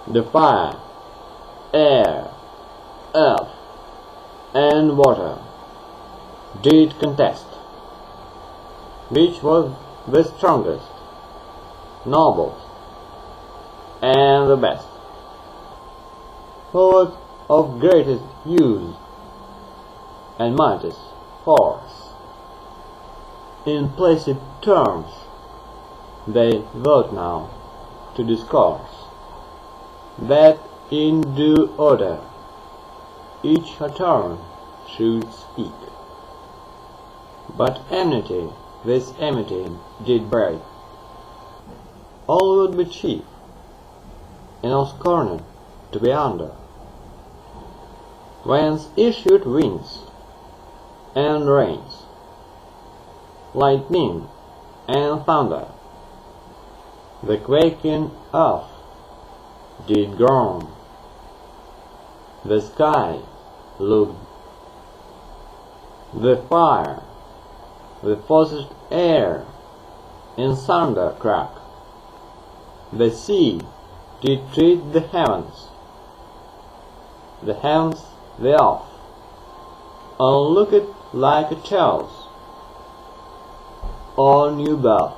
The fire, air, earth, and water did contest, which was the strongest, noblest, and the best, who was of greatest use and mightiest force. In placid terms they vote now to discourse, that in due order each her turn should speak. But enmity this enmity did break. All would be chief, and all scorned to be under, whence issued winds and rains, lightning and thunder. The quaking earth did groan, the sky looked, the fire, the forced air in thunder crack. The sea did treat the heavens the earth, and looked like a child or new birth.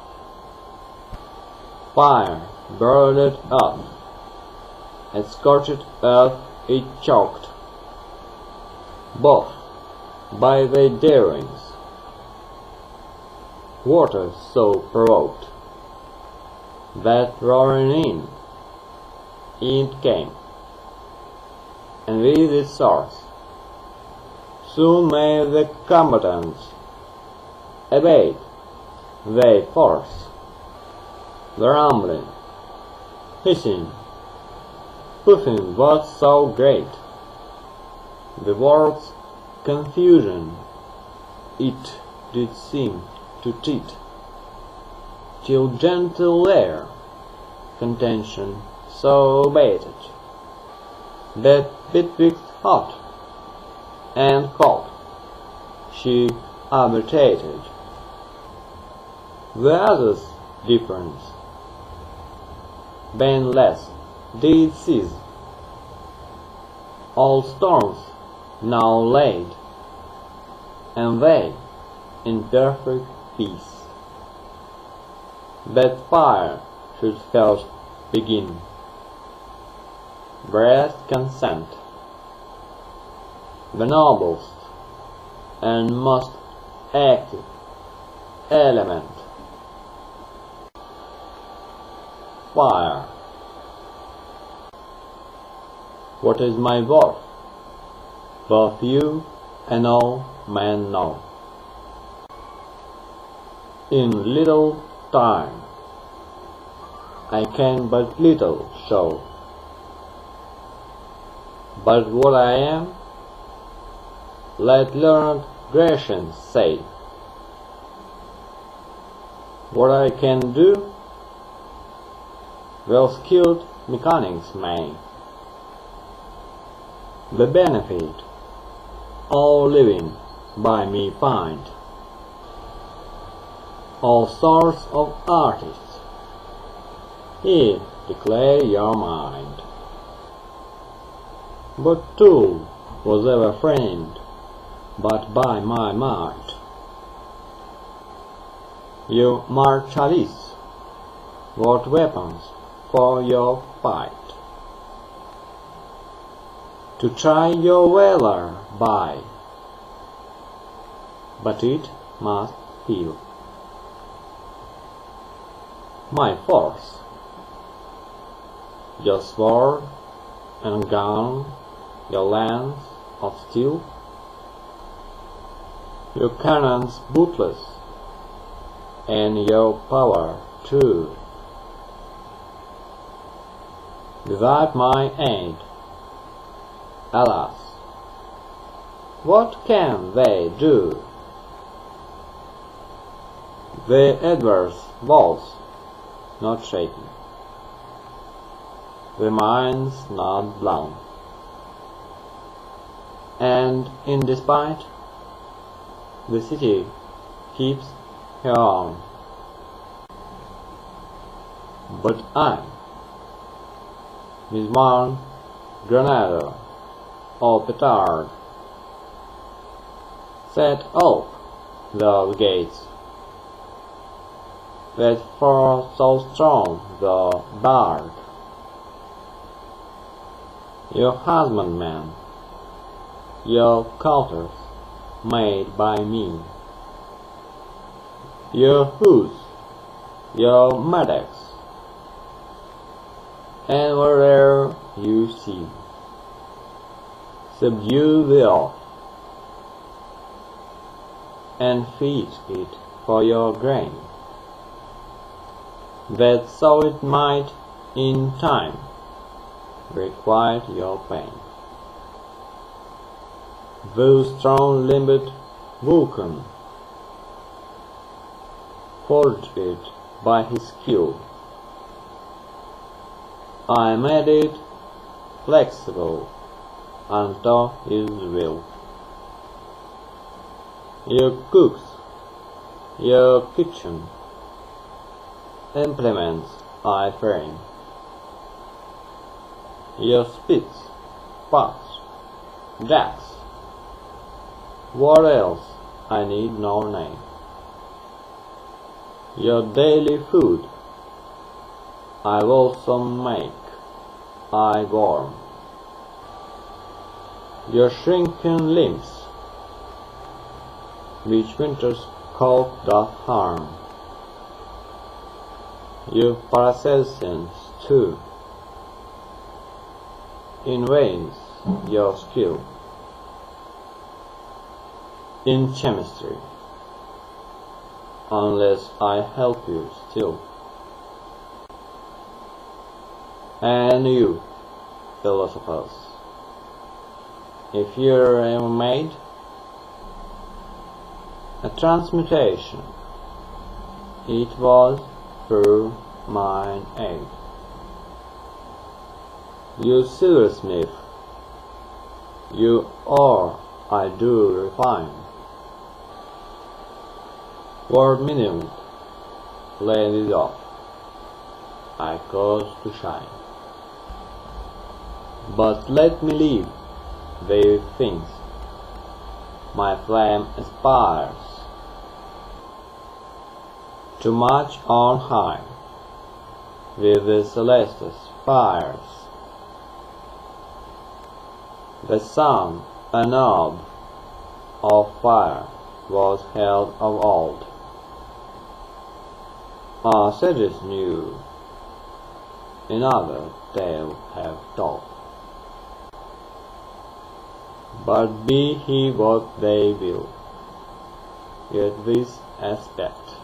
Fire burned earth, and scorched earth it choked, both by their darings. Water so provoked, that roaring in it came, and with its source soon made the combatants abate their force. The rumbling, hissing, puffing was so great, the world's confusion it did seem to cheat, till gentle air contention so abated, that betwixt hot and cold she arbitrated. The other's difference, being less, did cease. All storms now laid, and they in perfect peace. That fire should first begin, breast consent, the noblest and most active element. Fire. What is my worth? Both you and all men know. In little time I can but little show, but what I am, let learned Grecians say. What I can do, well-skilled mechanics may. The benefit all living by me find, all sorts of artists, here declare your mind. What tool was ever framed but by my might? You martialists, what weapons for your fight? To try your valor by, but it must feel. My force, your sword and gun, your lance of steel, your cannons bootless, and your power too. Without my aid, alas, what can they do? The adverse walls not shaken, the mines not blown, and in despite, the city keeps her own. But I, Bismarck, Grenada, or petard. Set up those gates that for so strong the bark. Your husbandmen, your coulters made by me, your hoes, your mattocks, and wherever you see, subdue the earth, and feed it for your grain, that so it might in time requite your pain. The strong-limbed Vulcan forged it by his skill. I made it flexible unto his will. Your cooks, your kitchen implements I frame, your spits, pots, jacks, what else I need no name. Your daily food I also make, I warm. Your shrinking limbs, which winter's cold doth harm. Your Paracelsians too, in ways your skill, in chemistry, unless I help you still. And you, philosophers, if you're ever made a transmutation, it was through mine aid. You silversmith, you ore I do refine. Word minimum, laid it off, I cause to shine. But let me leave veiled things, my flame aspires too much on high with the celestial fires. The sun, an orb of fire, was held of old. Our sages knew, another tale have told. But be he what they will, yet this aspect,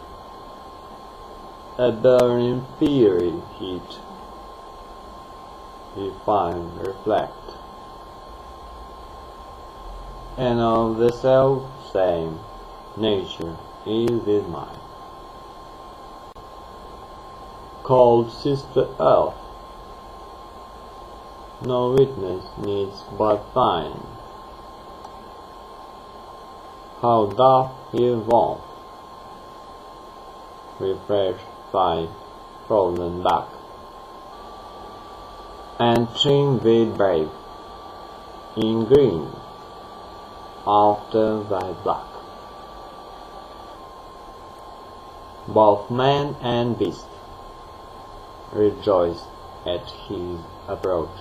a burning fiery heat, we find reflect, and of the self-same nature is this mind, called Sister Earth. No witness needs but find how doth he evolve, refresh thy frozen back, and trim with brave in green after thy black. Both man and beast rejoice at his approach,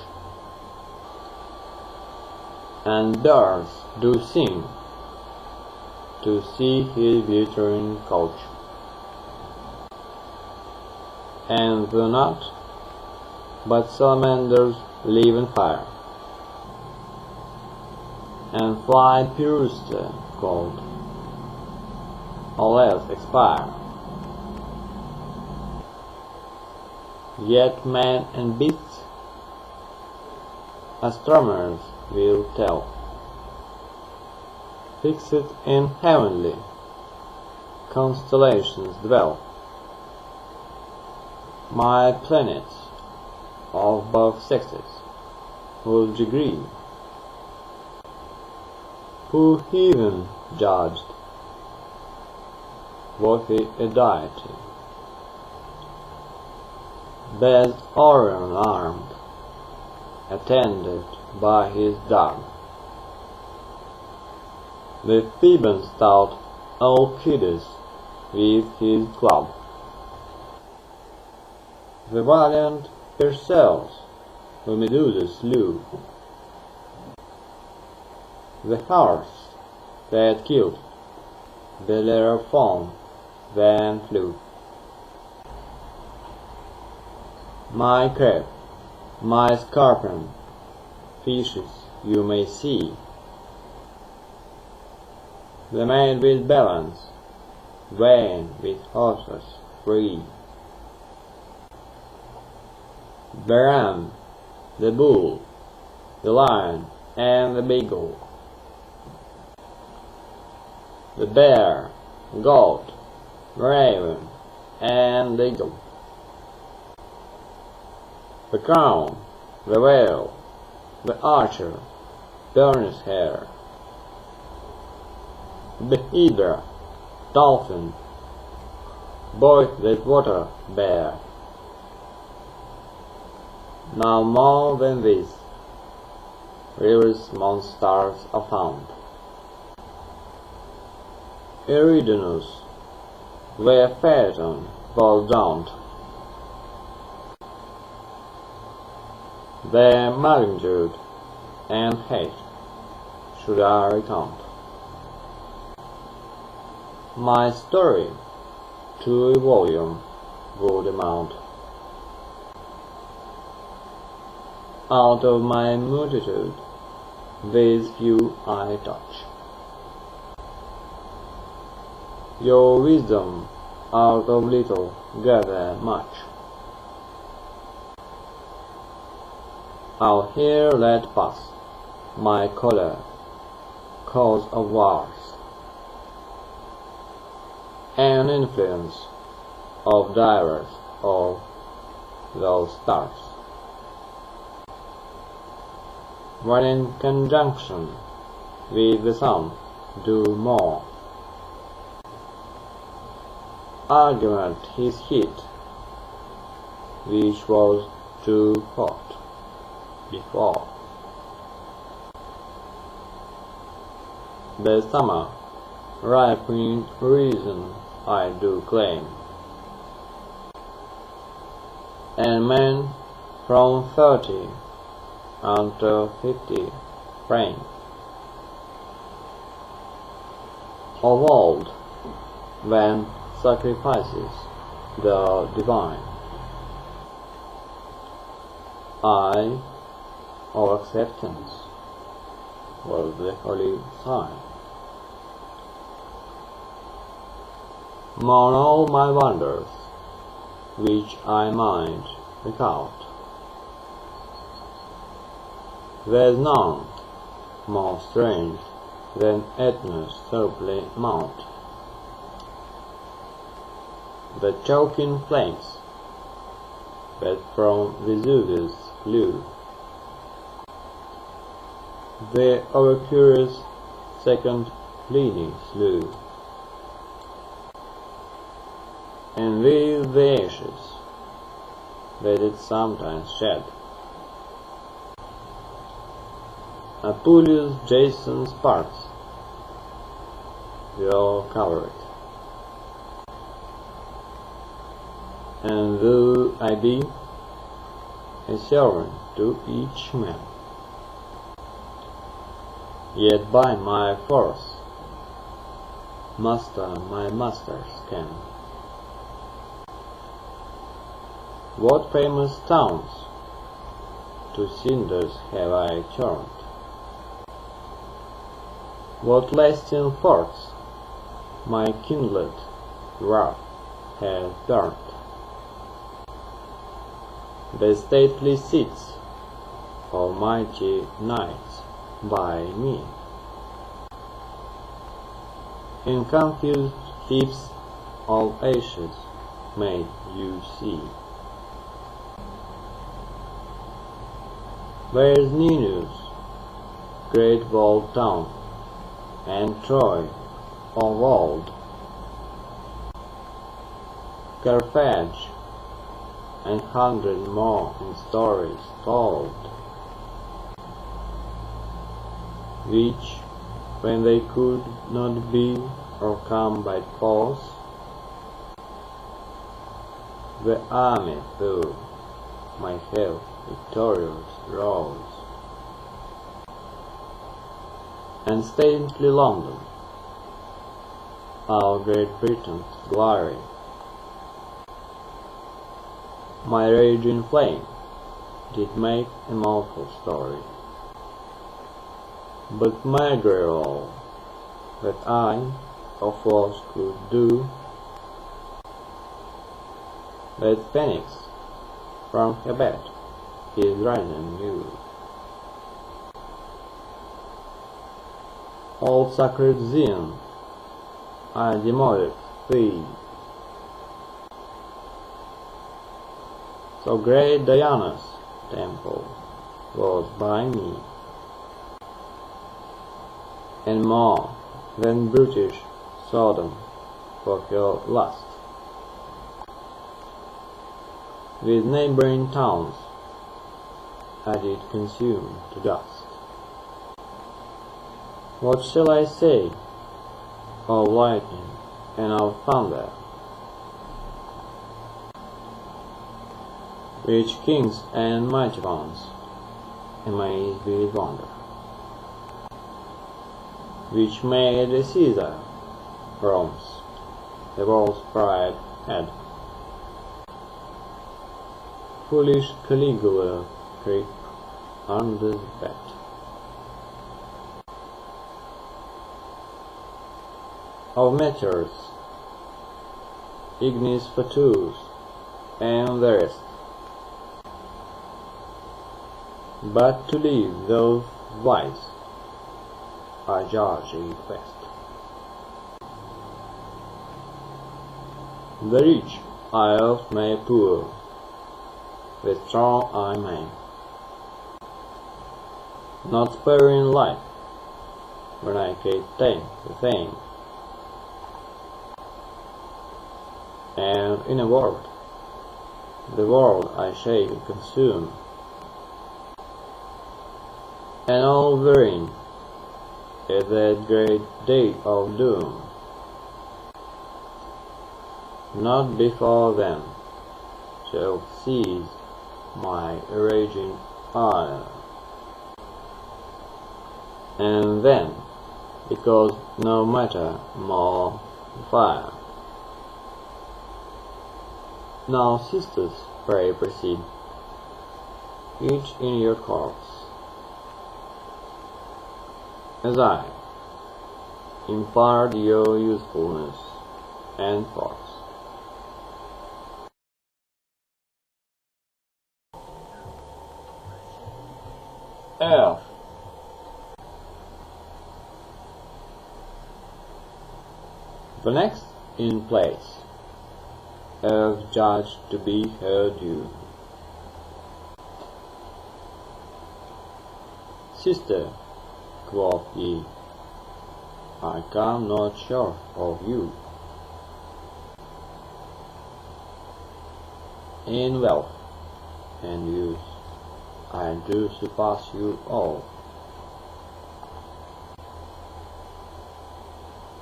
and birds do sing to see his glittering couch, and will not, but salamanders live in fire, and fly Pirusta cold, all else expire. Yet man and beasts, astronomers will tell, fixed in heavenly constellations dwell. My planets of both sexes will agree, who heaven judged worthy a deity, best Orion armed attended by his dog. The Theban stout Alcides with his club. The valiant Perseus, who Medusa slew. The horse that killed Bellerophon then flew. My crab, my scorpion, fishes you may see. The maid with balance, vain with horses free. The ram, the bull, the lion, and the beagle. The bear, goat, raven, and eagle. The crown, the whale, the archer, burns hair. The hydra, dolphin, both that water bear. Now more than this, rivers monsters are found. Eridanus, where Phaeton was drowned. Their magnitude and hate should I recount. My story to a volume would amount. Out of my multitude, these few I touch. Your wisdom out of little gather much. I'll here let pass my choler, cause of wars, and influence of divers of those stars, when in conjunction with the sun do more. Argument his heat, which was too hot before. The summer ripening reason I do claim, and men from 30 unto 50 frame of old, when sacrifices the divine, I of acceptance was the holy sign. Mourn all my wonders, which I mind recount. There's none more strange than Etna's soaply mount. The choking flames that from Vesuvius flew, the overcurious second Pliny slew, and with the ashes that it sometimes shed, Apuleius Jason's parts will cover it. And though I be a servant to each man, yet by my force master my masters can. What famous towns to cinders have I turned? What lasting forts my kindled wrath has burnt? The stately seats of mighty knights by me, in confused heaps of ashes may you see. Where's Ninus, great walled town, and Troy of old, Carthage, and 100 more in stories told? which, when they could not be overcome by force, the army through might have victorious rose, and stately London, our Great Britain's glory, my raging flame did make a mortal story. But maugre all that I of force could do, that Phoenix from her bed his rising knew. All sacred Zion, I demolished thee. So great Diana's temple was by me, and more than brutish Sodom for her lust. With neighboring towns I did consume to dust. What shall I say of lightning and of thunder, which kings and mighty ones amazed with wonder, which made a Caesar Rome's, the world's pride had, foolish Caligula creep under the bed. Of meteors, ignis fatuus, and the rest, but to leave those wise I judge request. The rich I oft may poor, the strong I may, not sparing life when I can tame the same. And in a word, the world I shall consume, and all therein at that great day of doom. Not before then shall cease my raging ire, and then, because no matter more fire. Now, sisters, pray proceed, each in your course, as I impart your usefulness and force. F. The next in place, as judged to be her due. Sister, quoth he, I come not short of you in wealth and use. I do surpass you all,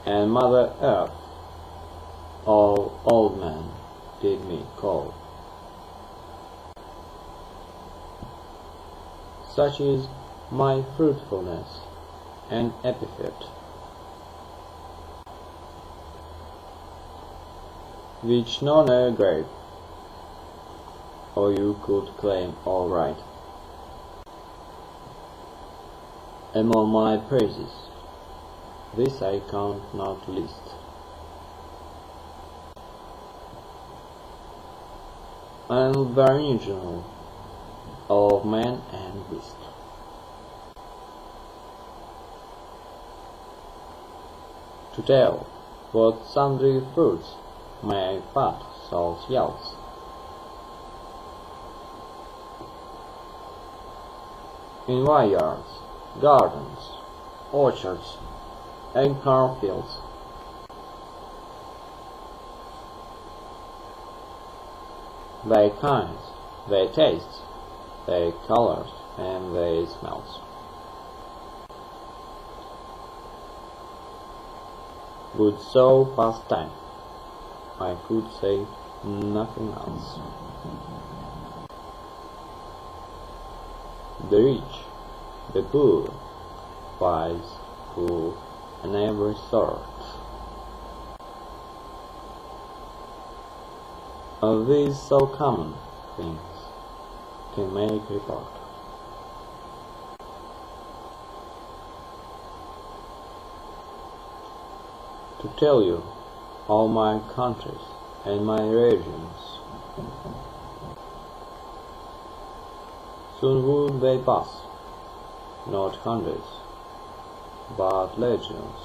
and Mother Earth, all old men did me call. Such is my fruitfulness and epithet, which none e'er gave, or you could claim all right. Among my praises, this I count not least. I am the original of man and beast. To tell what sundry fruits my fat soul yields, in vineyards, gardens, orchards, and cornfields, their kinds, their tastes, their colors, and their smells. would so pass time. I could say nothing else. The rich, the poor, wise, fool, and every sort of these so common things can make report. To tell you all my countries and my regions, soon would they pass, not hundreds, but legions.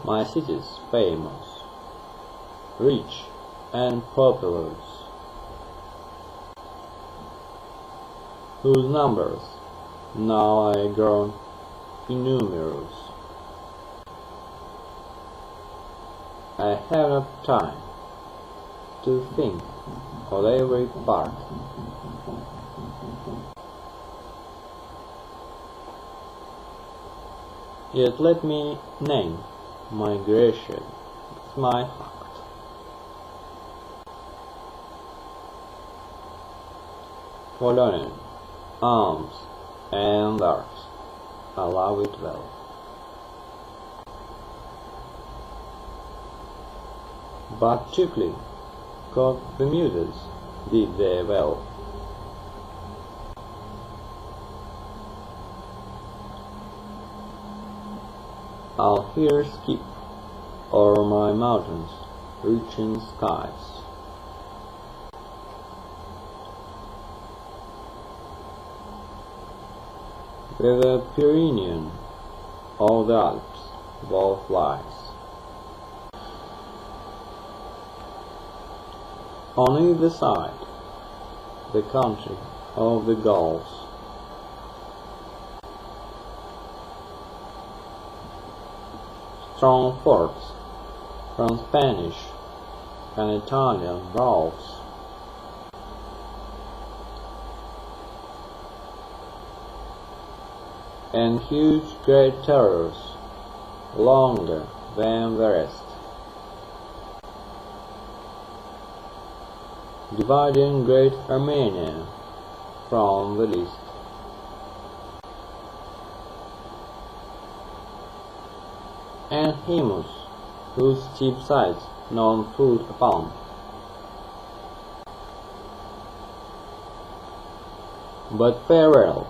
My cities famous, rich and populous, whose numbers now are grown innumerous. I have not time to think of every part. Yet let me name migration with my heart. Following arms and arts, I love it well. But chiefly, cause the muses did they well. I'll here skip o'er my mountains, reaching skies. With the Pyrenean of the Alps both lies. On either side, the country of the Gauls. Strong forts from Spanish and Italian walls. And huge great terrors, longer than the rest, dividing great Armenia from the least. And Hemus, whose steep sides none foot upon. But farewell,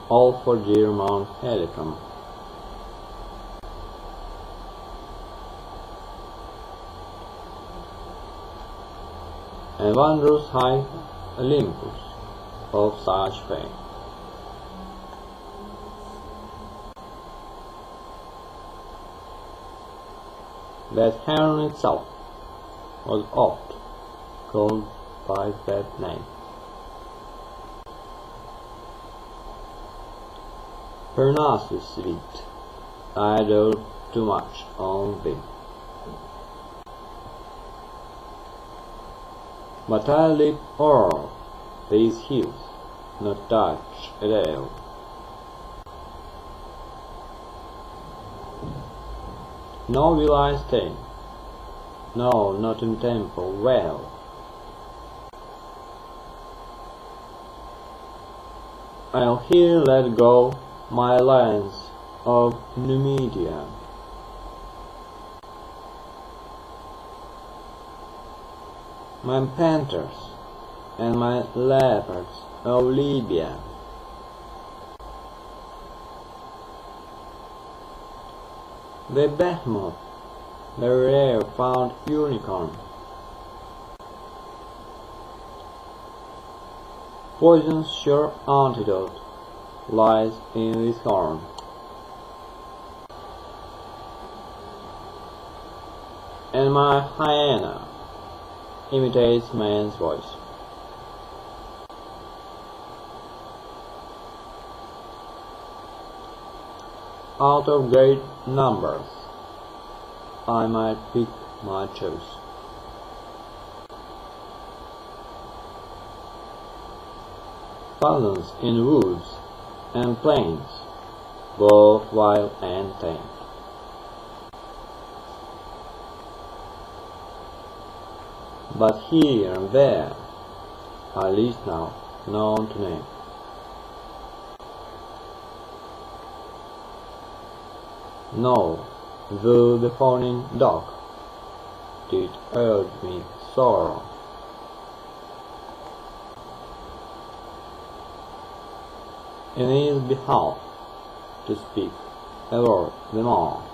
all for dear Mount Helicon. And wondrous high Olympus of such fame. That heaven itself was oft called by that name. Parnassus sweet, I dote too much on thee. But I leap o'er these hills, not touch a dale. Nor will I stay, no, not in temple well. I'll here let go my lions of Numidia. My panthers and my leopards of Libya. The behemoth, the rare found unicorn. Poison's sure antidote lies in this horn. And my hyena imitates man's voice. Out of great numbers, I might pick my choice. Thousands in woods and plains both wild and tame. But here and there, at least now known to name, no, though the fawning dog did urge me sorrow. In his behalf, to speak over them all,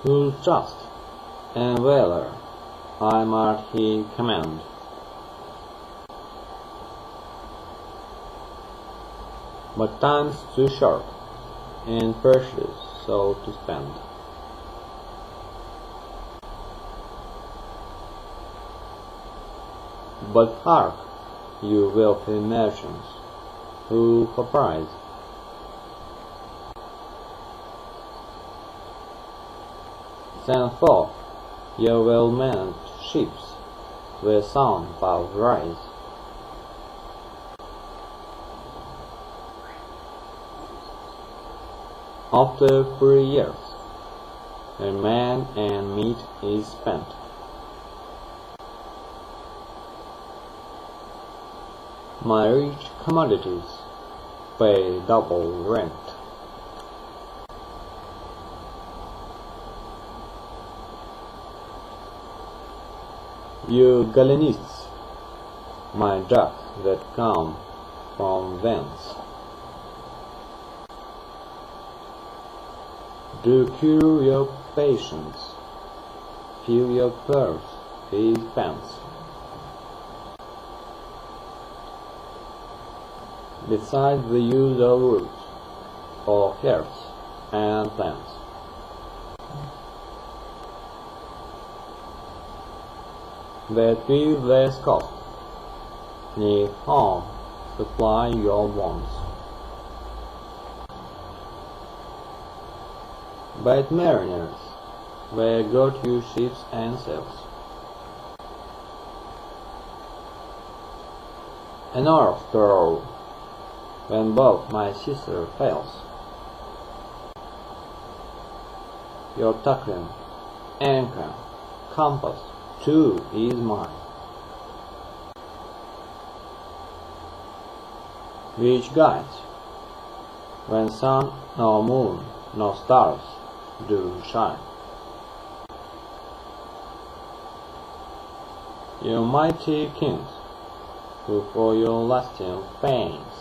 whose trust and valor I might he commend. But time's too short and precious so to spend. But hark, you wealthy merchants, who for price send forth your well-manned ships where sound bows rise. After 3 years, when man and meat is spent, my rich commodities pay double rent. You Galenists, my drugs that come from thence, do cure your patience, fill your purse with pence. Besides the use of roots, of herbs and plants, that with less cost need home supply your wants. But mariners, where got you ships and sails? An oar throw, when both my sister fails. Your tackling, anchor, compass, too is mine, which guides, when sun nor moon nor stars do shine. You mighty kings, who for your lasting pains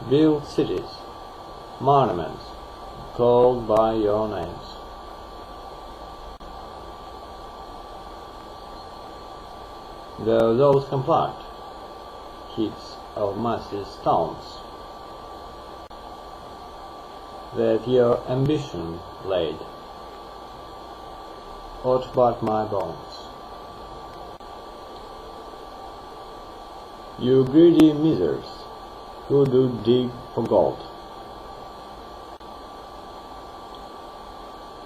build cities, monuments, called by your names. Though those complied, heaps of massive stones, that your ambition laid, aught but my bones. You greedy misers, who do dig for gold,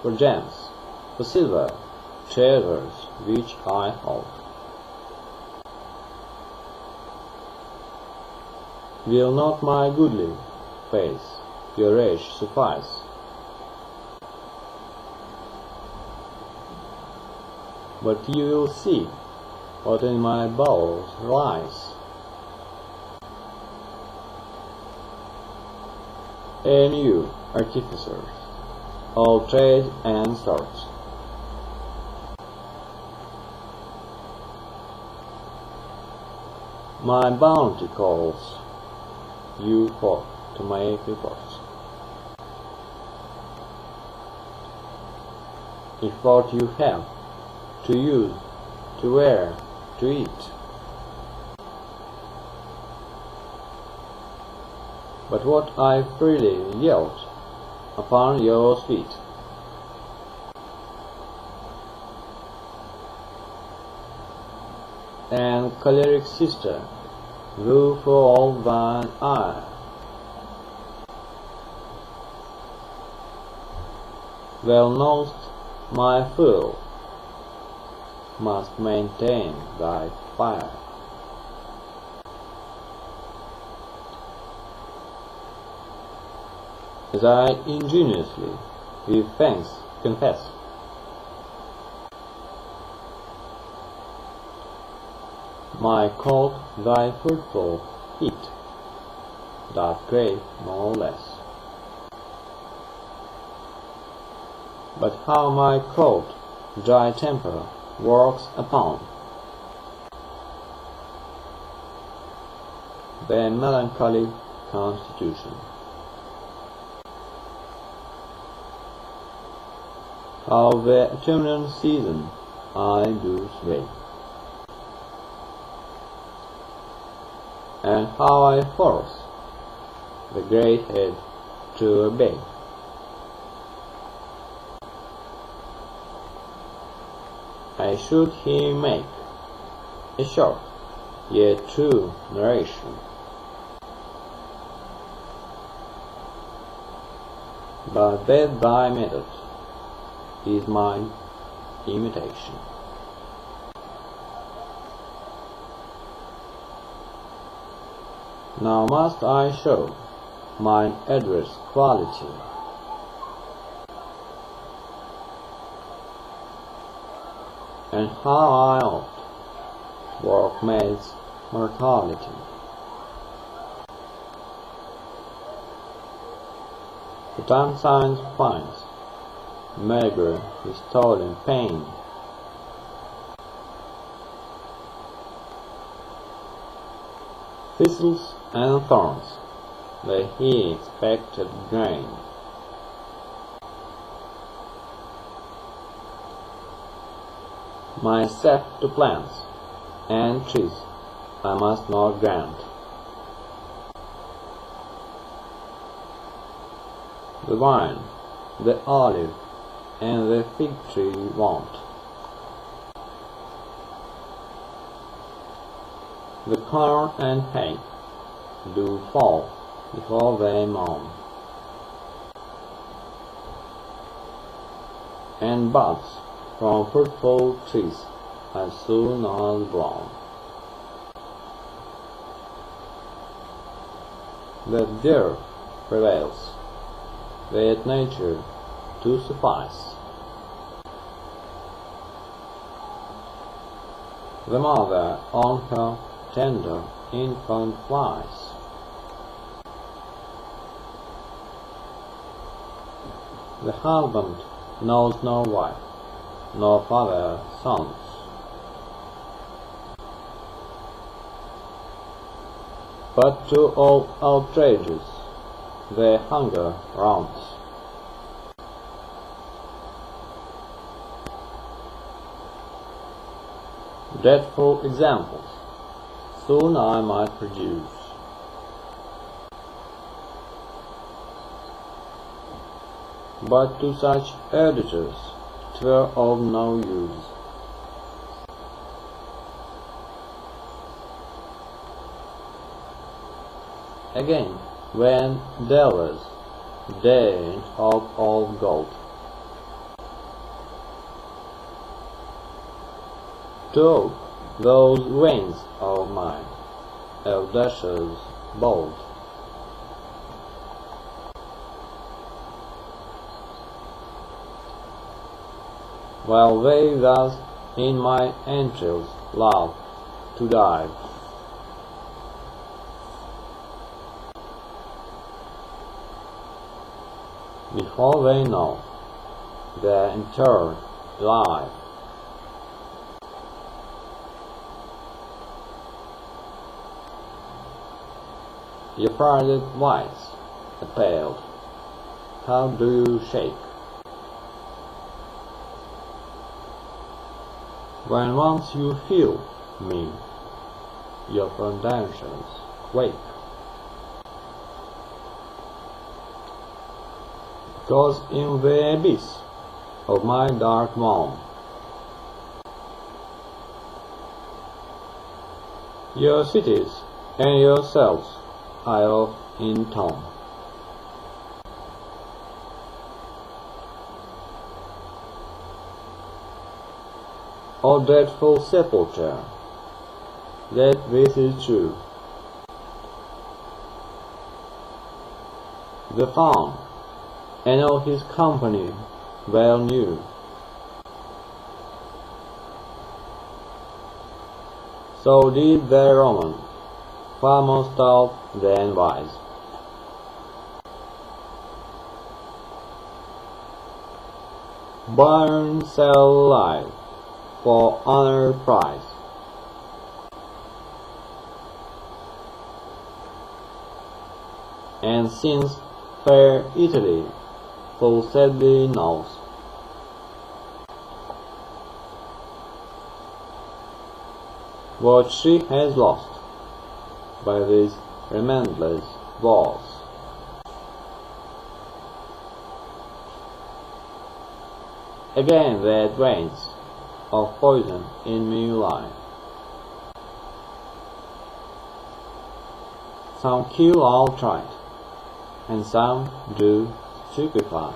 for gems, for silver, treasures which I hold. Will not my goodly face your age suffice? But you will see what in my bowels lies. And you, artificers, of trade and sorts, my bounty calls you forth to make reports. If what you have to use, to wear, to eat, but what I freely yield upon your feet, and choleric sister, who for all thine ire, well know'st my fool must maintain thy fire. as I ingenuously, with thanks, confess. My cold thy fruitful heat doth crave no less. But how my cold, dry temper works upon their melancholy constitution. How the autumnal season I do sway, and how I force the great head to obey. I should he make a short yet true narration, but that thy method is mine imitation. Now must I show mine adverse quality, and how I oft work man's mortality. The time science finds measure his stolen pain. Thistles and thorns, the he expected grain. My sap to plants and trees I must not grant. The vine, the olive, and the fig tree want. The corn and hay do fall before they mourn, and buds from fruitful trees as soon as blown. That there prevails, that nature to suffice. The mother on her tender infant flies. The husband knows no wife, nor father sons. But to all outrages their hunger rounds. Dreadful examples soon I might produce, but to such editors 'twere of no use. Again, when delvers daren't of all gold, to ope those veins of mine, audacious bold, while they thus in my entrails love to dive. Before they know their interred life, your private vice, appalled, how do you shake? When once you feel me, your foundations quake. Because in the abyss of my dark moan, your cities and yourselves I oft intone. O dreadful sepulchre, that this is true. The fawn and all his company well knew. So did the Roman, far more stout than wise. Burn sell life for honor prize. And since fair Italy full sadly knows what she has lost by these relentless wars, again the advance of poison in me lie. Some kill outright, and some do stupefy.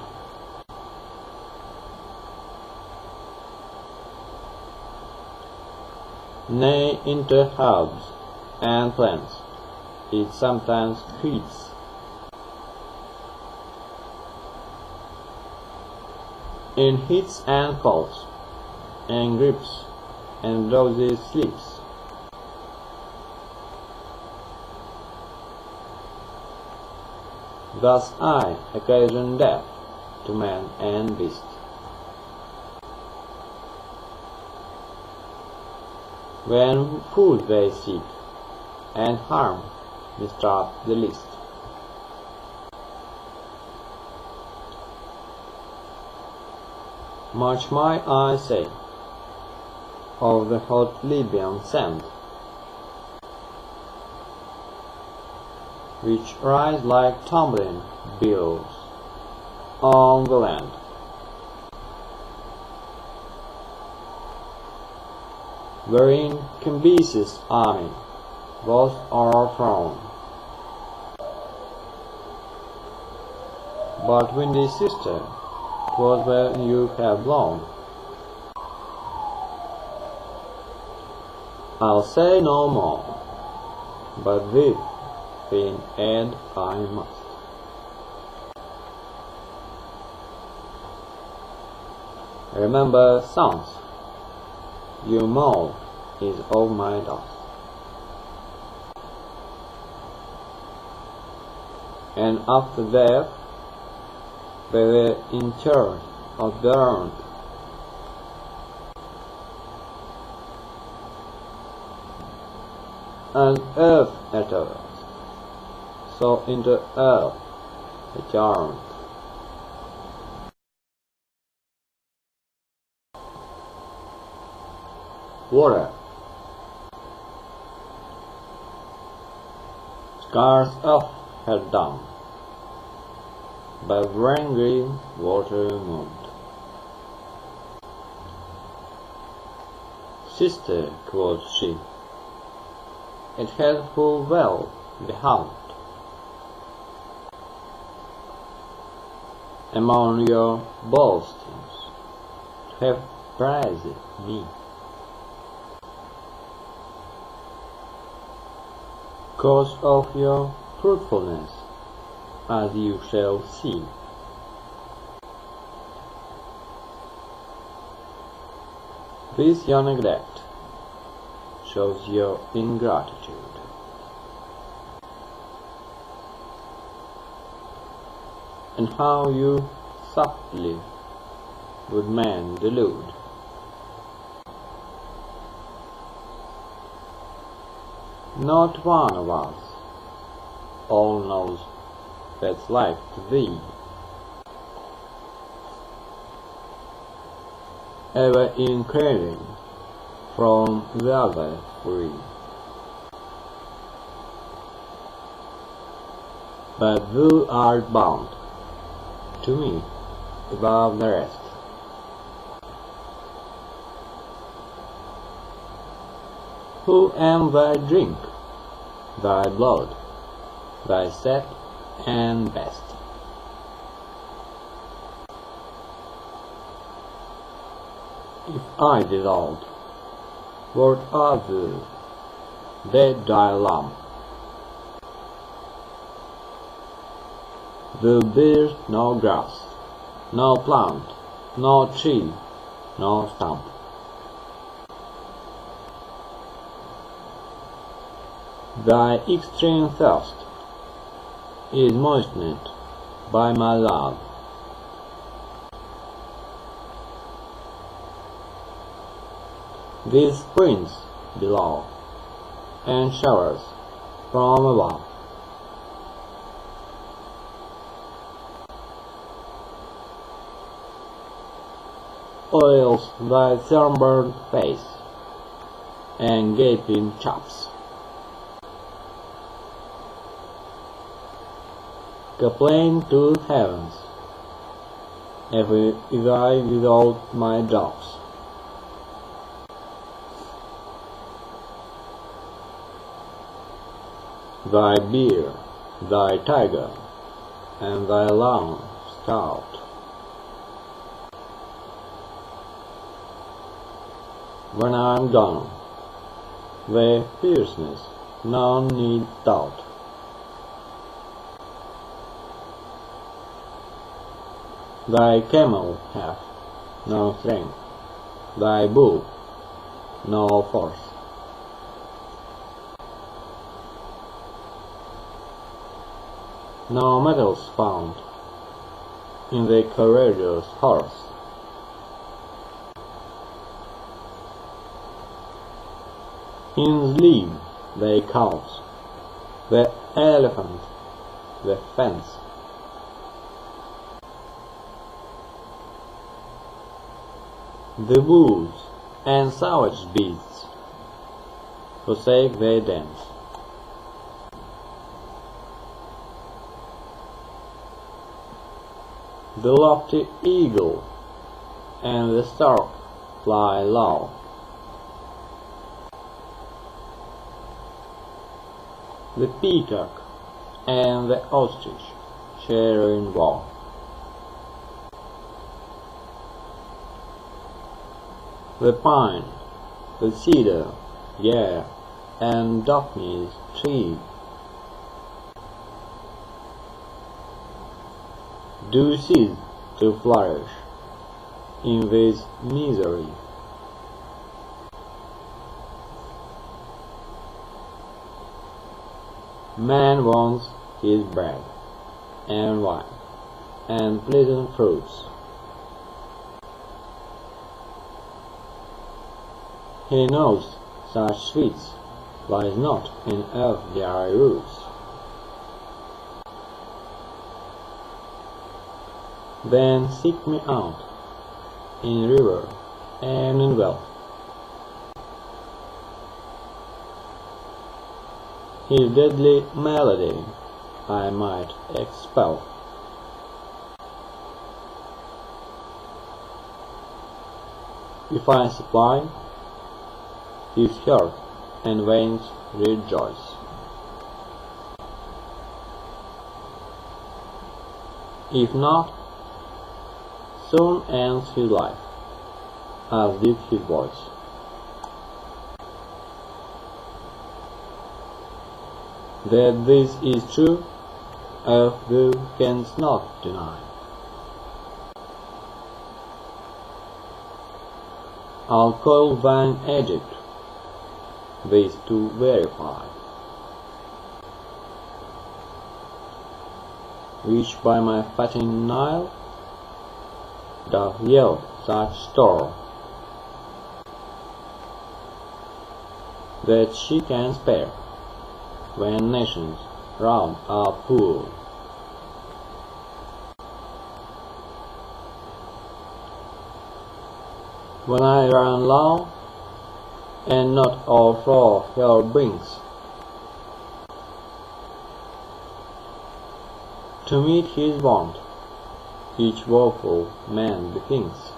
Nay, into herbs and plants it sometimes creeps, in heats and colds, and grips and drowsy sleeps. Thus I occasion death to man and beast. When food they seek, and harm distrust the least. Much might I say of the hot Libyan sand, which rise like tumbling billows on the land. Wherein Cambyses' army was o'erthrown. But windy sister, 'twas where you have blown. I'll say no more, but this thing add I must. Remember, sons, your mouth is of my dust, and after death they were interred of the earth. And earth at earth, so into earth returned. Water. Scars of her down, by green water moved. Sister, quoth she, it had full well behoved among your boastings to have praised me. Cause of your fruitfulness, as you shall see. This your neglect shows your ingratitude. And how you softly would man delude. Not one of us all knows that's life to thee. Ever in craving from the other free. But thou art bound to me above the rest. Who am thy drink, thy blood, thy set and best? If I dissolved, what art thou, dead thy lump? There bears no grass, no plant, no tree, no stump. Thy extreme thirst is moistened by my love. These springs below, and showers from above. Oils thy sunburned face and gaping chops. Complain to heavens if I without my drops. Thy bear, thy tiger, and thy lion stout. When I am gone, their fierceness none need doubt. Thy camel hath no strength, thy bull no force. No metals found in the courageous horse. In sleep they count the elephant, the fence. The wolves and savage beasts forsake their dens. The lofty eagle and the stork fly low. The peacock and the ostrich share in woe. The pine, the cedar, yea, and Daphne's tree do cease to flourish in this misery. Man wants his bread and wine and pleasant fruits. He knows such sweets lies not in earthly roots. Then seek me out in river and in well. His deadly melody I might expel. If I supply, his heart and veins rejoice. If not, soon ends his life, as did his voice. That this is true, thou canst not deny. I'll call thine Egypt, this to verify, which by my fatting Nile doth yield such store, that she can spare when nations round are poor. When I run low and not overflow her brings, to meet his want each woeful man bethinks,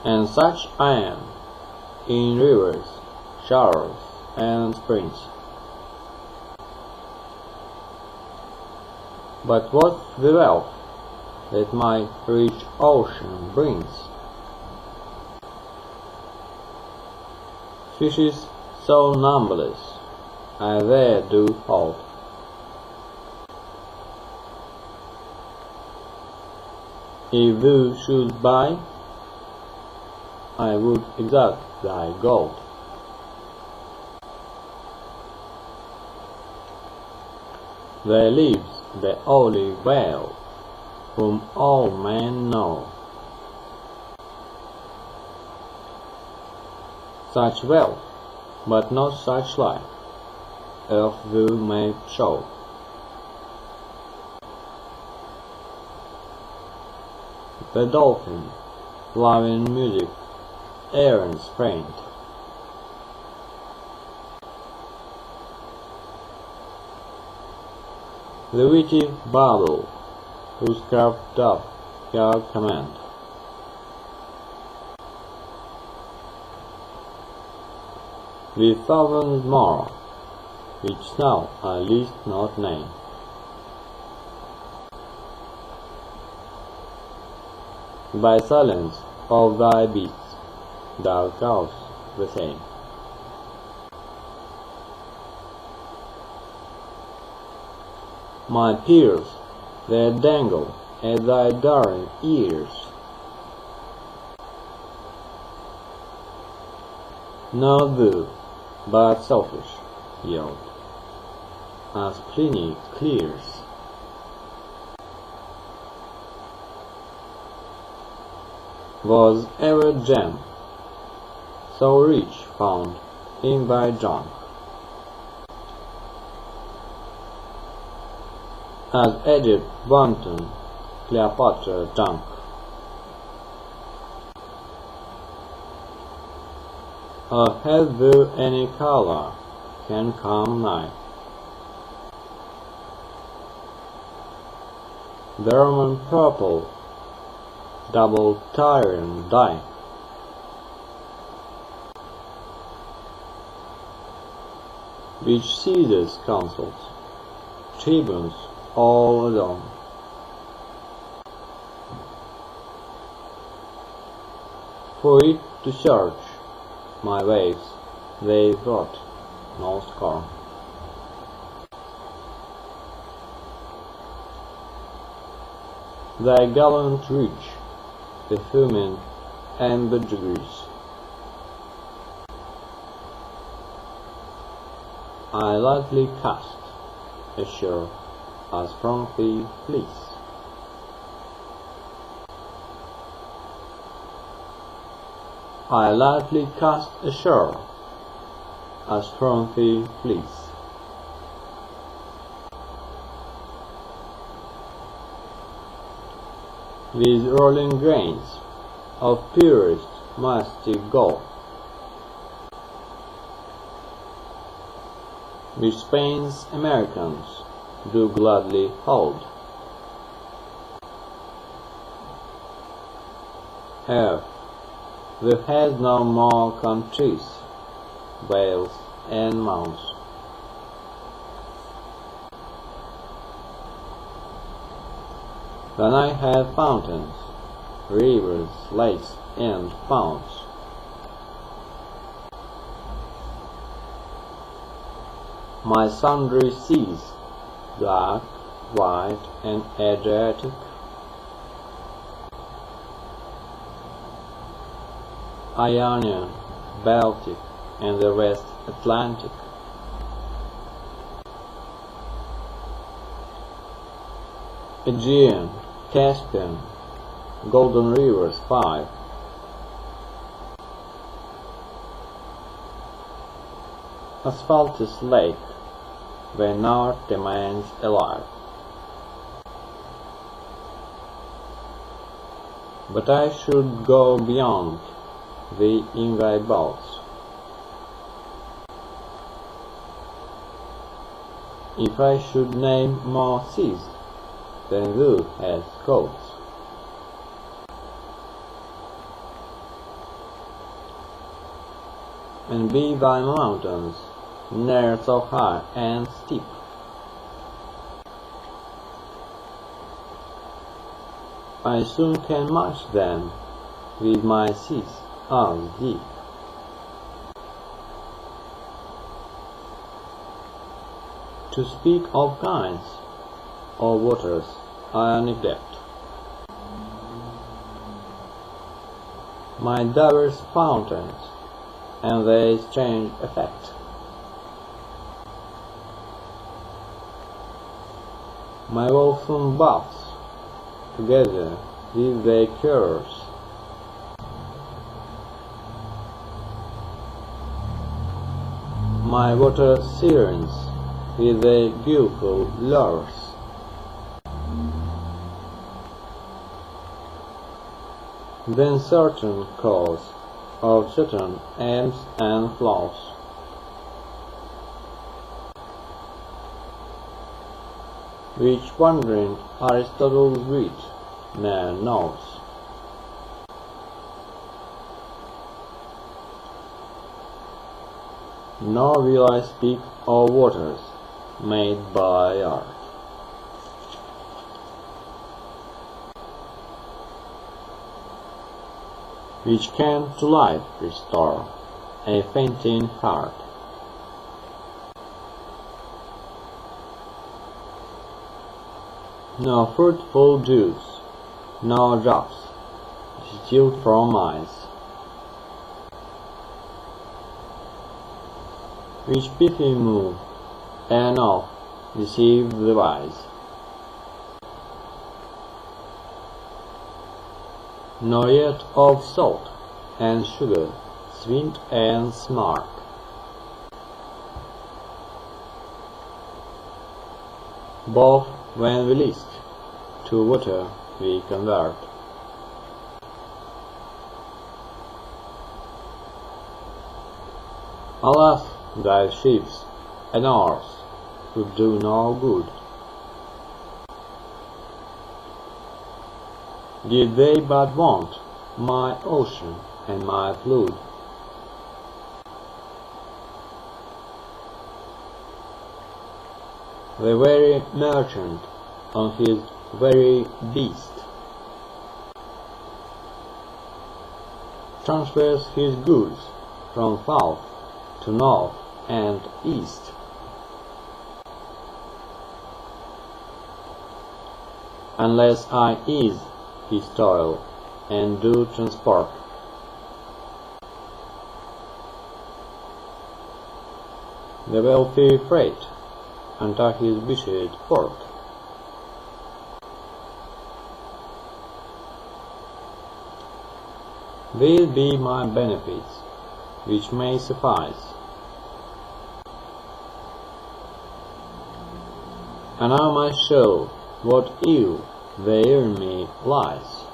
and such I am in rivers, showers, and springs. But what's the wealth that my rich ocean brings? Fishes so numberless I there do hold, If thou shouldst buy, I would exact thy gold. There lives the olive well, whom all men know. Such wealth, but not such life, earth thou mayst show. The dolphin, loving music, Aaron's friend. The witty Babel, whose craft doth God command. With thousands more, which now I list not name. By silence of thy beasts, thou causest the same. My peers, they dangle at thy daring ears. Not thou, but selfish, yield, as Pliny clears. Was ever gem so rich found in thy junk, as Egypt wanton Cleopatra junk? Or hast thou any color can come nigh? The Roman purple, double Tyrian dye, which Caesar's consuls, tribunes all alone. For it to search my ways they brought no scorn. Thy gallant reach the human ambergris. I lightly cast ashore as from thee fleece. I lightly cast ashore as from thee fleece. With rolling grains of purest mastic gold, which Spain's Americans do gladly hold. Earth, thou hast no more countries, vales and mounds. Then I have fountains, rivers, lakes, and founts. My sundry seas, black, white, and Adriatic, Ionian, Baltic, and the West Atlantic. Aegean, Caspian, Golden Rivers 5. Asphaltus Lake, where North demands alive. But I should go beyond thee in thy boats. If I should name more seas than thou hast coasts, and be thy mountains ne'er so high and steep, I soon can match them with my seas as deep. To speak of kinds of waters I neglect, my diverse fountains, and their strange effect. My wholesome baths, together with their cures, my water sirens with their guileful lures, then certain cause of certain ebbs and flows, which wandering Aristotle's wit ne'er knows. Nor will I speak of waters made by art, which can to life restore a fainting heart. No fruitful juice, no drops distilled from eyes, which pithy move and oft deceive the wise. Nor yet of salt and sugar, sweet and smart, both when we list to water we convert. Alas, thy ships and ours would do no good. Did they but want my ocean and my flood, the very merchant on his very beast transfers his goods from south to north and east, unless I ease his toil and do transport. The wealthy freight unto his wished port. These be my benefits, which may suffice. And now I show what ill there in me lies.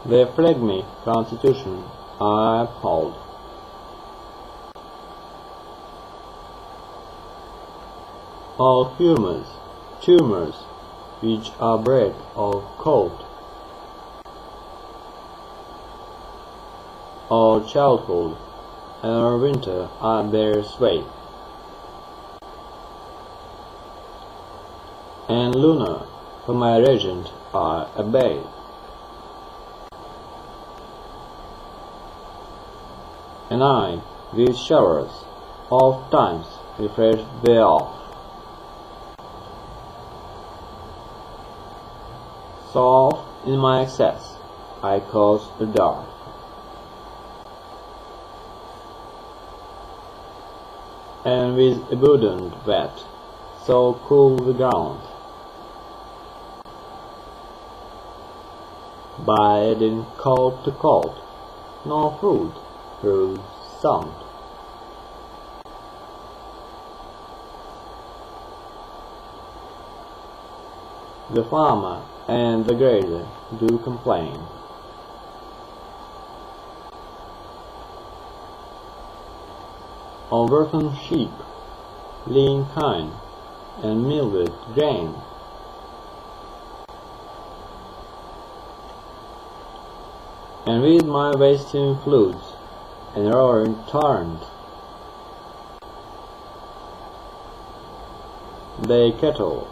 The phlegmy constitution I uphold. All tumors which are bred of cold, all childhood and winter are their sway, and lunar for my regent I obey. And I, these showers, oft times refresh thereof. So oft in my excess I cause the dark, and with abundant wet so cool the ground, by adding cold to cold, no fruit proves sound. The farmer and the grazer do complain, of rotten sheep, lean kine, and mildewed grain, and with my wasting floods and roaring torrent, they cattle,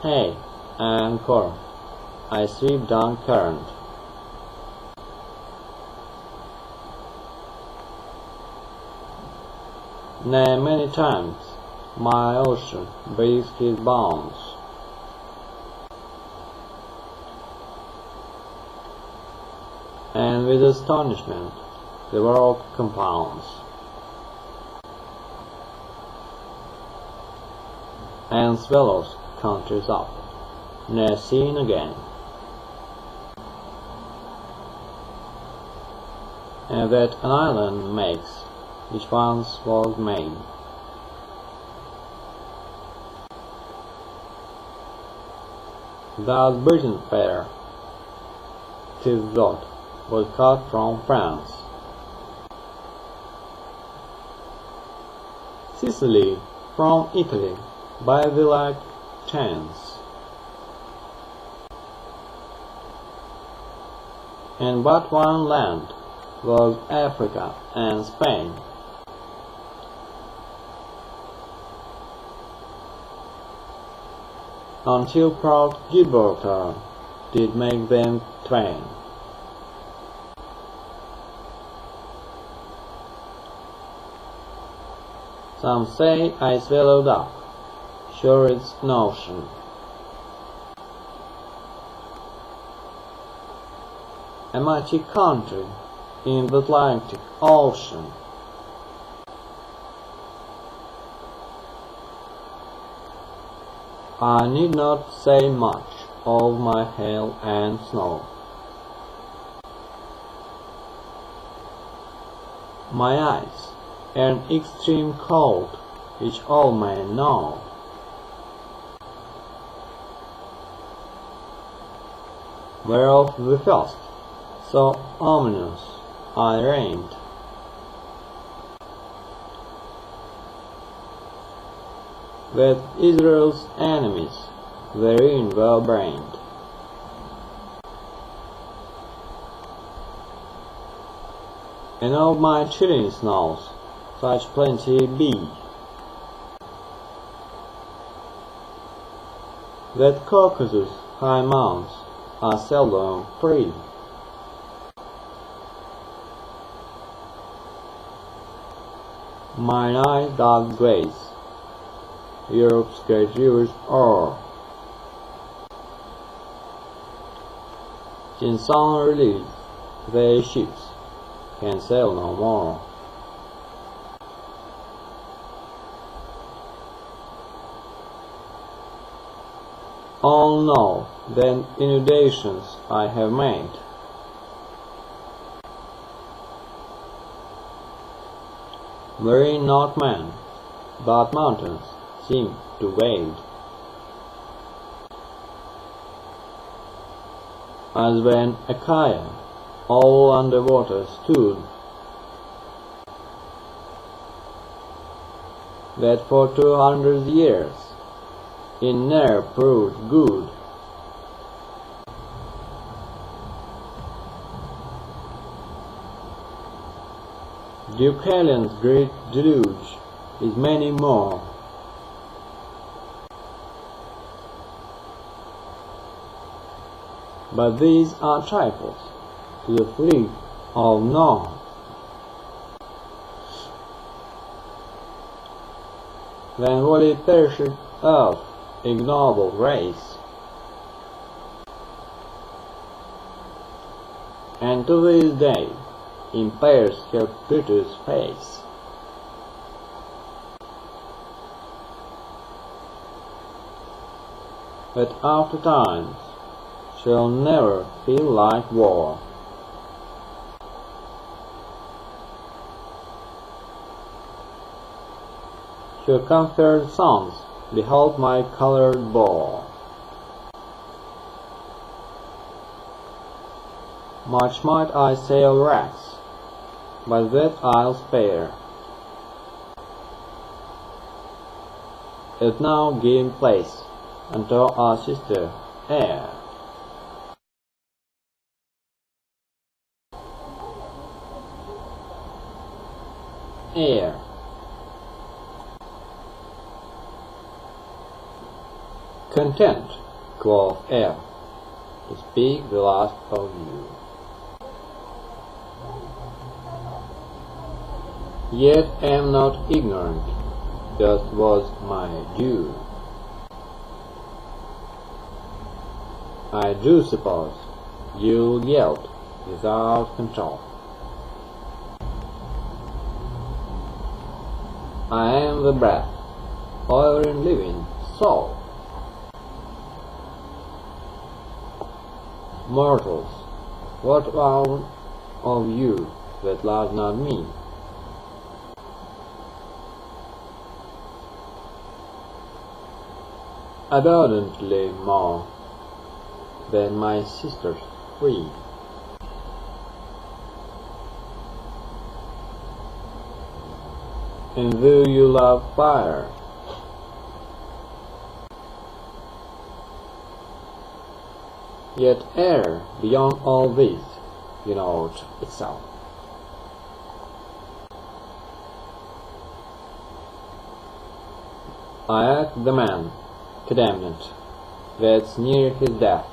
hay, and corn I sweep down current. Nay, many times my ocean breaks his bounds, and with astonishment the world compounds, and swallows countries up, ne'er seen again. And that an island makes, which once was made. Thus Britain fair, 'tis thought, was cut from France. Sicily from Italy by the like chance, and but one land was Africa and Spain. Until proud Gibraltar did make them twain. Some say I swallowed up, sure it's notion. A mighty country in the Atlantic Ocean. I need not say much of my hail and snow. My eyes, an extreme cold, which all men know. Whereof the first, so ominous, I reigned. That Israel's enemies therein were brained. And of my chilling snows such plenty be, that Caucasus' high mounts are seldom free. Mine eye doth grace Europe's great rivers o'er, since on relief their ships can sail no more. All know then inundations I have made, wherein not man, but mountains seem to wade, as when Achaia all under water stood, that for 200 years it ne'er proved good. Deucalion's great deluge is many more, but these are trifles to the fleet of Noah. Then wholly perished earth, ignoble race, and to this day impairs her beauteous face. But after times shall never feel like war. Her conquered sons behold my colored ball. Much might I say of wrecks, but that I'll spare. It now give place unto our sister air. Air. Content, quoth air, to speak the last of you. Yet am not ignorant, just was my due. I do suppose you'll yield without control. I am the breath of every living soul. Mortals, what one of you that loves not me? Abundantly more than my sisters free. And though you love fire, yet air beyond all this, you know itself. I act the man, condemned, that's near his death.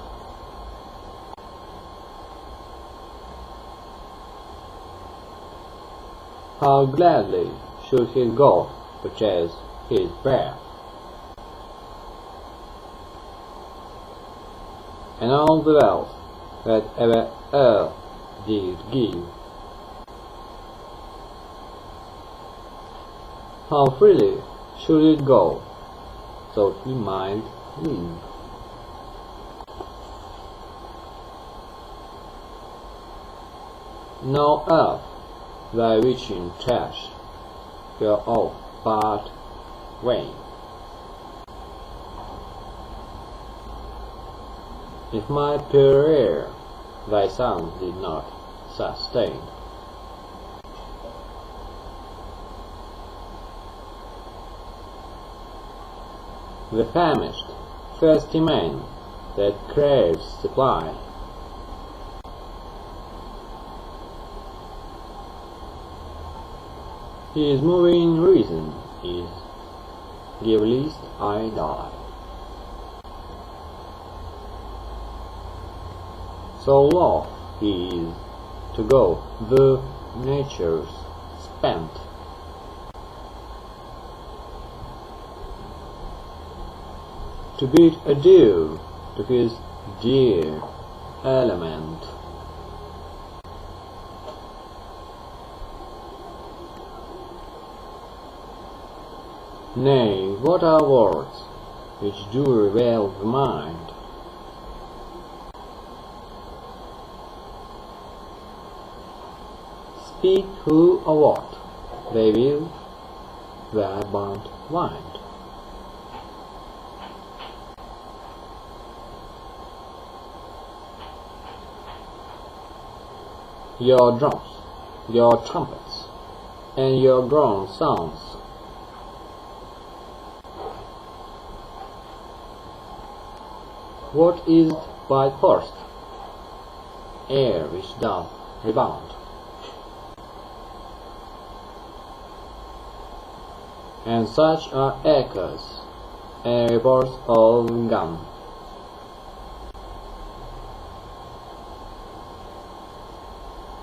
How gladly should he go purchase his breath, and all the wealth that ever earth did give. How freely should it go, so he might live. No earth thy witching trash will all but wane. If my pure air thy sound did not sustain, the famished, thirsty man that craves supply, his moving reason is, give least I die. So loth he is to go the natures spent, to bid adieu to his dear element. Nay, what are words which do reveal the mind? Speak who or what they will, their bound wind. Your drums, your trumpets, and your groan sounds, what is by first? Air which doth rebound, and such are echoes and reports of gun.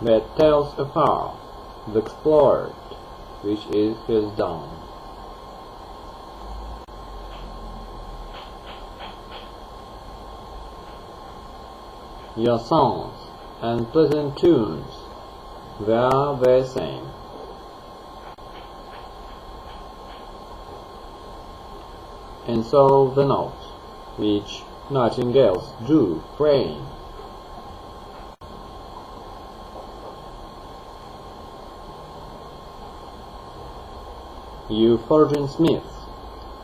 That tells afar the explorer which is his dawn. Your songs and pleasant tunes, they are the same. And so the notes which nightingales do frame, you forging smiths,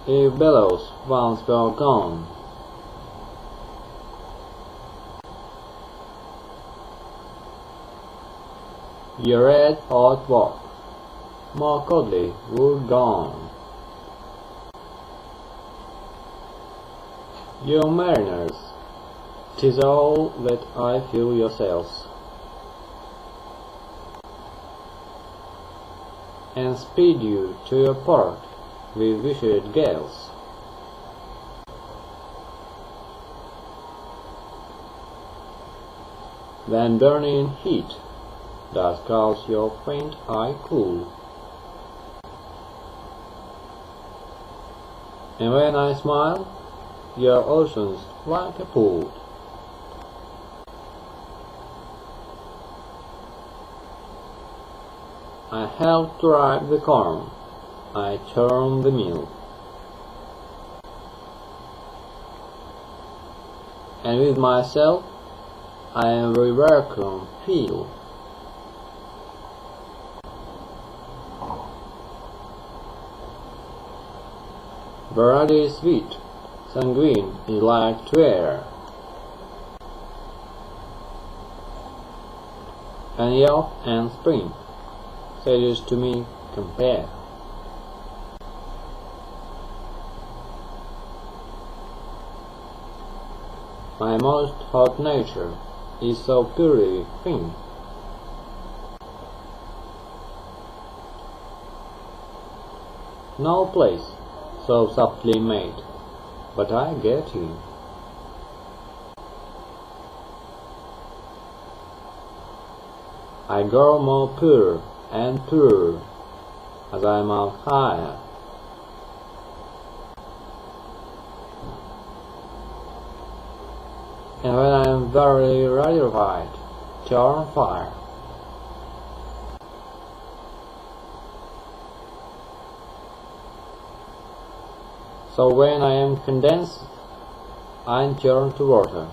if bellows once were gone, your red hot work, more coldly would gone. You mariners, 'tis all that I feel yourselves, and speed you to your port with wished gales. Then burning heat does cause your faint eye cool, and when I smile, your oceans like a pool. I help to ripe the corn, I churn the mill, and with myself I every vacuum fill. Variety is sweet, sanguine is like to air, and youth and spring, sages to me compare. My most hot nature is so purely free. No place so softly made, but I get in. I grow more pure and purer as I mount higher. And when I am very ratified, turn fire. So when I am condensed, I turn to water.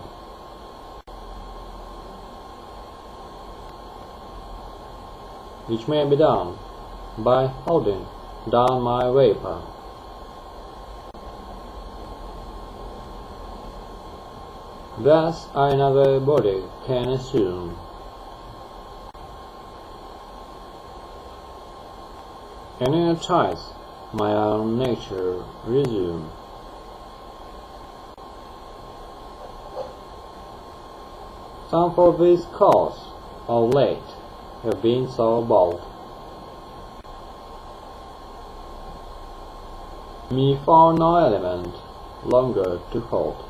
Which may be done by holding down my vapor. Thus another body can assume. And in a trice my own nature resume. Some for this cause of late have been so bold, me found no element longer to hold.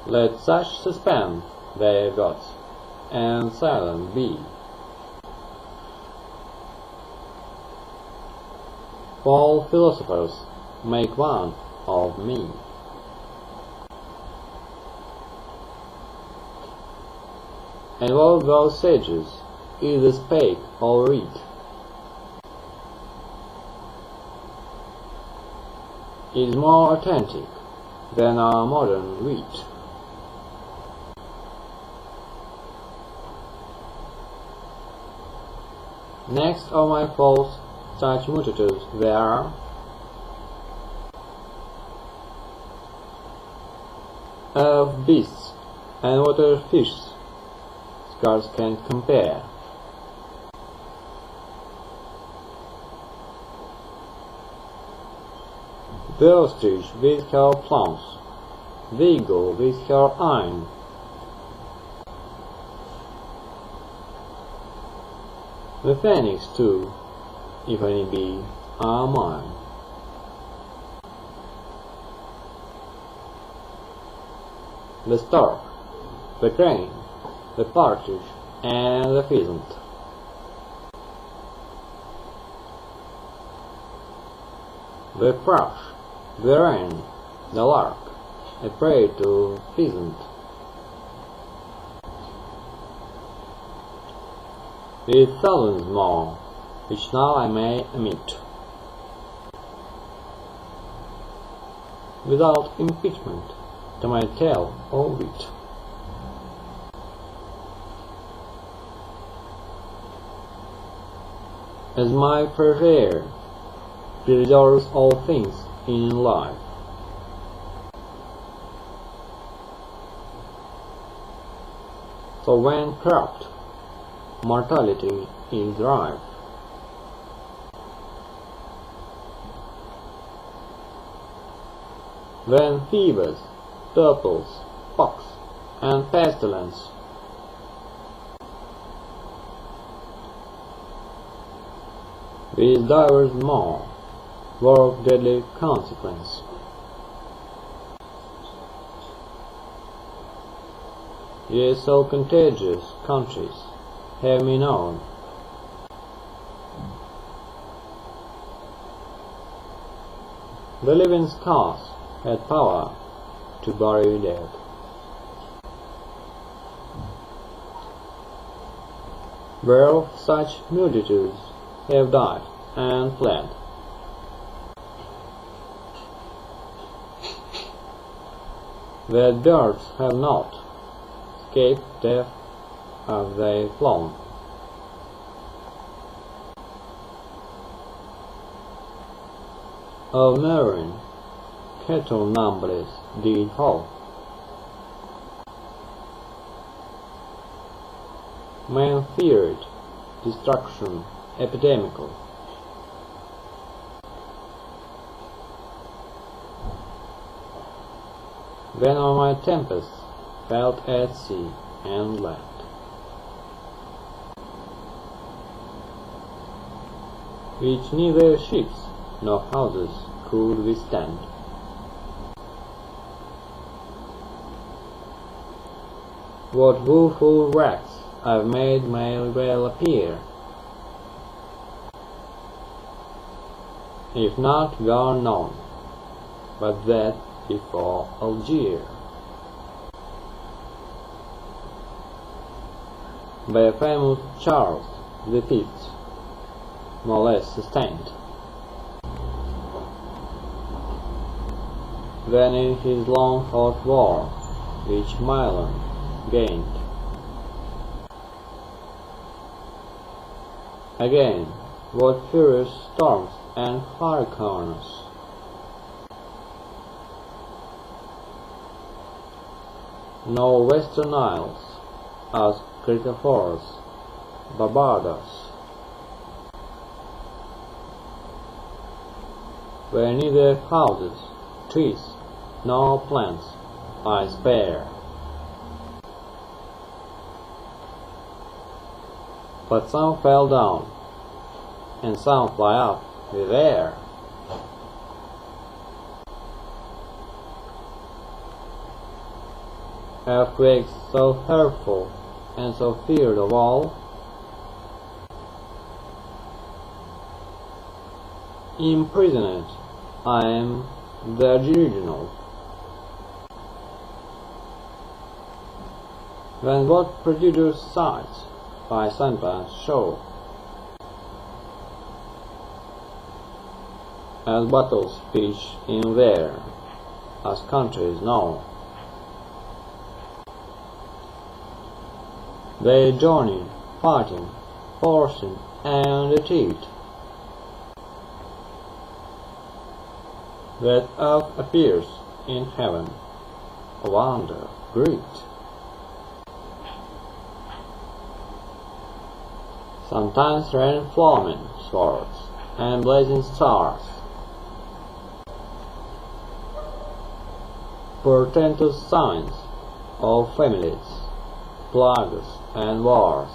Let such suspend their gods, and silent be. All philosophers make one of me. And all those sages either spake or read. Is more authentic than our modern wit. Next of my faults, such multitudes there are, of beasts and water fishes scarce can compare. The ostrich with her plums, the eagle with her iron, the phoenix too, if any be, are mine. The stork, the crane, the partridge, and the pheasant. The thrush, the wren, the lark, a prey to pheasant. With thousands more, which now I may omit, without impeachment to my tale or wit. As my prayer preserves all things in life, so when corrupt, mortality is rife. When fevers, purples, pox, and pestilence with divers more were of deadly consequence. Yea, so contagious countries have me known. The living scarce had power to bury dead. whereof such multitudes have died and fled. That birds have not escaped death have they flown. Of marine cattle numberless did fall. Men feared destruction epidemical. When all my tempests felt at sea and land. Which neither ships nor houses could withstand. What woeful wrecks I've made may well appear, if not gone known, but that before Algiers, by famous Charles the Fifth, more or less sustained, than in his long hot war, which Milan gained. Again, what furious storms and hurricanes! No Western Isles, as Cretophorus, Barbados, where neither houses, trees, nor plants I spare, but some fell down, and some fly up with air. Earthquakes so hurtful and so feared of all, imprisoned I am the original. When what prodigious sights I sometimes show, as battles pitch in there, as countries know, they journey, fighting, forcing, and retreat. That earth appears in heaven, a wonder great. Sometimes rain flaming swords and blazing stars, portentous signs of families, plagues, and wars.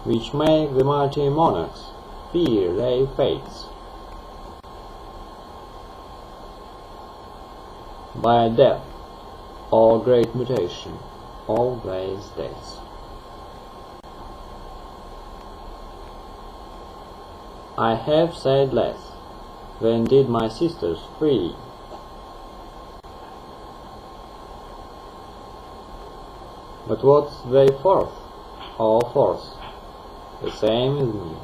Which make the mighty monarchs fear their fates. By death or great mutation, all these days. I have said less, when did my sisters free? But what's they forth, all force, the same as me.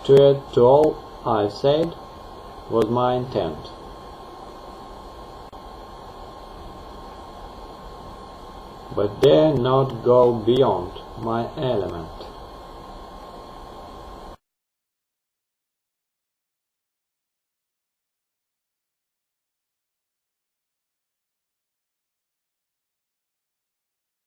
To add to all I've said was my intent. But dare not go beyond my element.